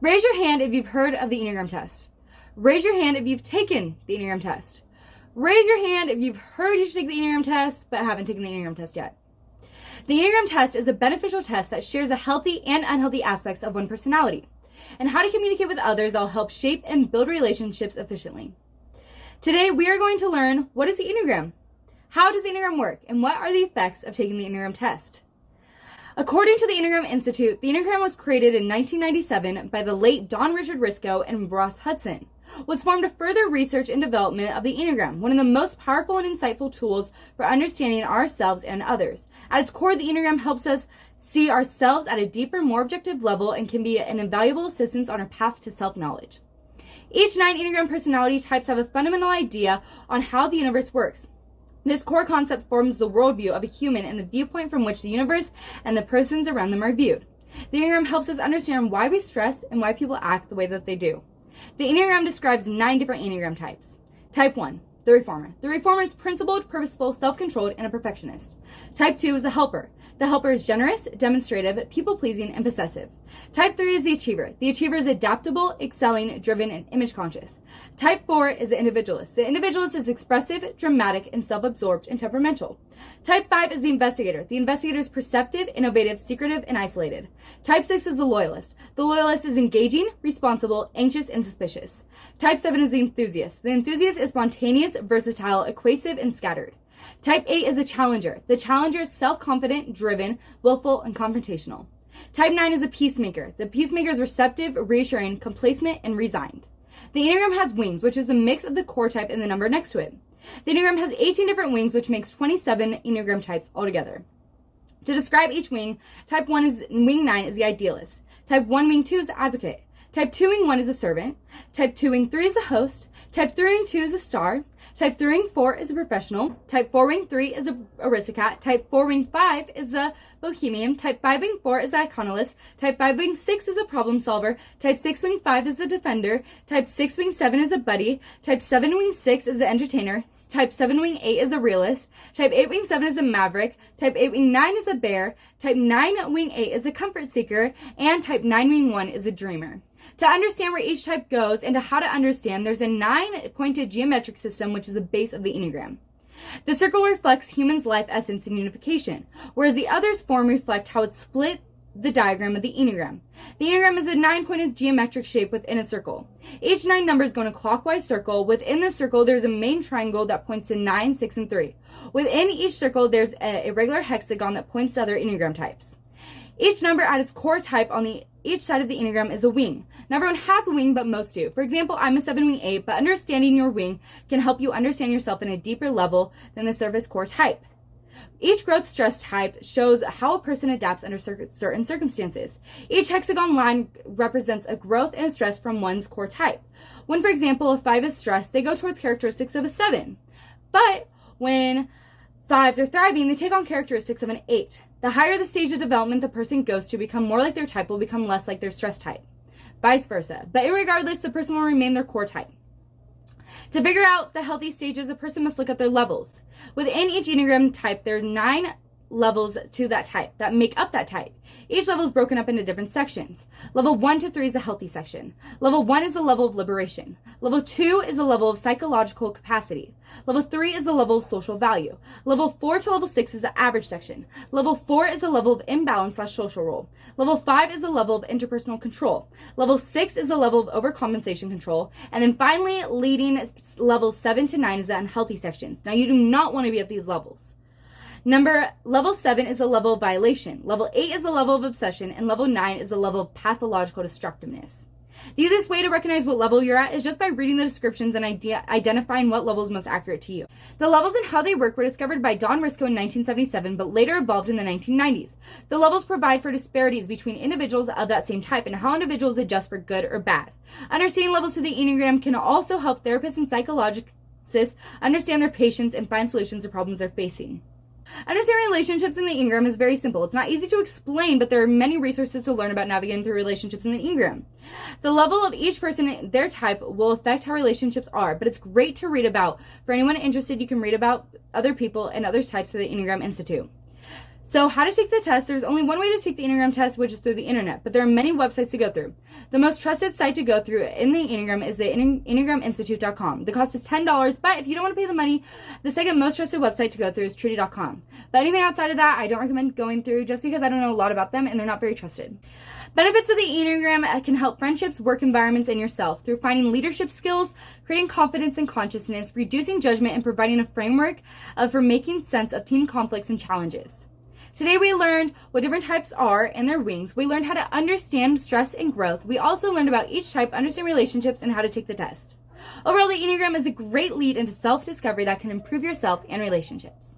Raise your hand if you've heard of the Enneagram test. Raise your hand if you've taken the Enneagram test. Raise your hand if you've heard you should take the Enneagram test but haven't taken the Enneagram test yet. The Enneagram test is a beneficial test that shares the healthy and unhealthy aspects of one personality and how to communicate with others that will help shape and build relationships efficiently. Today, we are going to learn, what is the Enneagram? How does the Enneagram work? And what are the effects of taking the Enneagram test? According to the Enneagram Institute, the Enneagram was created in 1997 by the late Don Richard Risco and Ross Hudson. Was formed to further research and development of the Enneagram, one of the most powerful and insightful tools for understanding ourselves and others. At its core, the Enneagram helps us see ourselves at a deeper, more objective level and can be an invaluable assistance on our path to self-knowledge. Each 9 Enneagram personality types have a fundamental idea on how the universe works. This core concept forms the worldview of a human and the viewpoint from which the universe and the persons around them are viewed. The Enneagram helps us understand why we stress and why people act the way that they do. The Enneagram describes 9 different Enneagram types. Type 1, the Reformer. The Reformer is principled, purposeful, self-controlled, and a perfectionist. Type 2 is the Helper. The Helper is generous, demonstrative, people-pleasing, and possessive. Type 3 is the Achiever. The Achiever is adaptable, excelling, driven, and image-conscious. Type 4 is the Individualist. The Individualist is expressive, dramatic, and self-absorbed, and temperamental. Type 5 is the Investigator. The Investigator is perceptive, innovative, secretive, and isolated. Type 6 is the Loyalist. The Loyalist is engaging, responsible, anxious, and suspicious. Type 7 is the Enthusiast. The Enthusiast is spontaneous, versatile, equasive, and scattered. Type 8 is the Challenger. The Challenger is self-confident, driven, willful, and confrontational. Type 9 is the Peacemaker. The Peacemaker is receptive, reassuring, complacent, and resigned. The Enneagram has wings, which is a mix of the core type and the number next to it. The Enneagram has 18 different wings, which makes 27 Enneagram types altogether. To describe each wing, Type 1 is wing 9 is the Idealist. Type 1 wing 2 is the Advocate. Type 2 wing 1 is a Servant. Type 2 wing 3 is a Host. Type 3 wing 2 is a Star. Type 3 wing 4 is a Professional. Type 4 wing 3 is a Aristocrat. Type 4 wing 5 is a Bohemian. Type 5 wing 4 is a Iconologist. Type 5 wing 6 is a Problem Solver. Type 6 wing 5 is the Defender. Type 6 wing 7 is a Buddy. Type 7 wing 6 is the Entertainer. Type 7 wing 8 is a Realist. Type 8 wing 7 is a Maverick. Type 8 wing 9 is a Bear. Type 9 wing 8 is a Comfort Seeker. And Type 9 wing 1 is a Dreamer. To understand where each type goes and to how to understand, there's a 9-pointed geometric system, which is the base of the Enneagram. The circle reflects human's life essence and unification, whereas the others form reflect how it's split the diagram of the Enneagram. The Enneagram is a 9-pointed geometric shape within a circle. Each 9 numbers go in a clockwise circle. Within the circle, there's a main triangle that points to 9, 6, and 3. Within each circle, there's a irregular hexagon that points to other Enneagram types. Each number at its core type on each side of the Enneagram is a wing. Not everyone has a wing, but most do. For example, I'm a 7 wing 8, but understanding your wing can help you understand yourself in a deeper level than the surface core type. Each growth stress type shows how a person adapts under certain circumstances. Each hexagon line represents a growth and a stress from one's core type. When, for example, a 5 is stressed, they go towards characteristics of a 7. But when 5s are thriving, they take on characteristics of an 8. The higher the stage of development the person goes to become more like their type will become less like their stress type. Vice versa. But regardless, the person will remain their core type. To figure out the healthy stages, a person must look at their levels. Within each Enneagram type, there are 9 levels to that type that make up that type. Each level is broken up into different sections. Level 1 to 3 is the healthy section. Level 1 is the level of liberation. Level 2 is the level of psychological capacity. Level 3 is the level of social value. Level 4 to level 6 is the average section. Level 4 is the level of imbalance/social role. Level 5 is the level of interpersonal control. Level 6 is the level of overcompensation control. And then finally, leading levels 7 to 9 is the unhealthy sections. Now, you do not want to be at these levels. Level 7 is the level of violation. Level 8 is the level of obsession. And level 9 is the level of pathological destructiveness. The easiest way to recognize what level you're at is just by reading the descriptions and identifying what level is most accurate to you. The levels and how they work were discovered by Don Risco in 1977, but later evolved in the 1990s. The levels provide for disparities between individuals of that same type and how individuals adjust for good or bad. Understanding levels to the Enneagram can also help therapists and psychologists understand their patients and find solutions to problems they're facing. Understanding relationships in the Enneagram is very simple. It's not easy to explain, but there are many resources to learn about navigating through relationships in the Enneagram. The level of each person, their type, will affect how relationships are, but it's great to read about. For anyone interested, you can read about other people and other types of the Enneagram Institute. So how to take the test? There's only one way to take the Enneagram test, which is through the internet, but there are many websites to go through. The most trusted site to go through in the Enneagram is the EnneagramInstitute.com. The cost is $10, but if you don't want to pay the money, the second most trusted website to go through is Trudy.com. But anything outside of that, I don't recommend going through just because I don't know a lot about them and they're not very trusted. Benefits of the Enneagram can help friendships, work environments, and yourself through finding leadership skills, creating confidence and consciousness, reducing judgment, and providing a framework for making sense of team conflicts and challenges. Today we learned what different types are and their wings. We learned how to understand stress and growth. We also learned about each type, understand relationships, and how to take the test. Overall, the Enneagram is a great lead into self-discovery that can improve yourself and relationships.